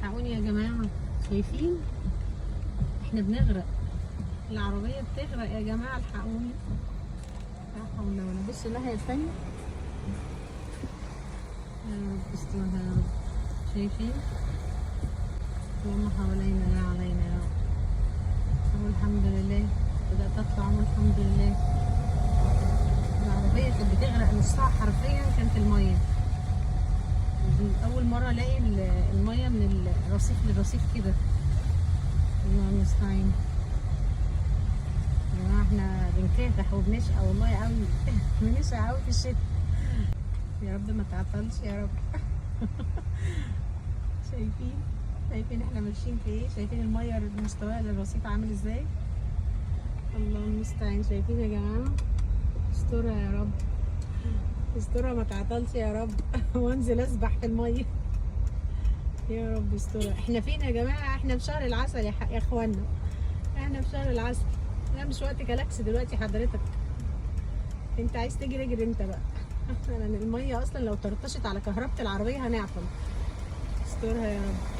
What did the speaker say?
الحقوني يا جماعة، شايفين احنا بنغرق، العربية بتغرق يا جماعة، الحقوني. لا حول ولا قوة. بص الناحية التانية، يا رب استرها يا رب. شايفين؟ اللهم حوالينا لا علينا يا رب. أقول الحمد لله، بدأت أطلع أقول الحمد لله. العربية كانت بتغرق نصها حرفيا، كانت المية. أول مرة ألاقي المية من الرصيف للرصيف كده. الله المستعان. يا جماعة احنا بنكافح وبنشقى والله قوي. بنشقى قوي في الشتاء. يا رب ما تعطلش يا رب. شايفين احنا ماشيين في ايه؟ شايفين المية مستواها للرصيف عامل ازاي؟ الله المستعان. شايفين يا جماعة؟ استرها يا رب، استرها ما تعطلش يا رب. وانزل اسبح في المية يا رب استرها. احنا فين يا جماعة؟ احنا في شهر العسل يا اخوانا، احنا في شهر العسل. لا مش وقت كلاكس دلوقتي حضرتك، انت عايز تجري اجري انت بقى. المية اصلا لو طرطشت على كهربة العربية هنعطل. استرها يا رب.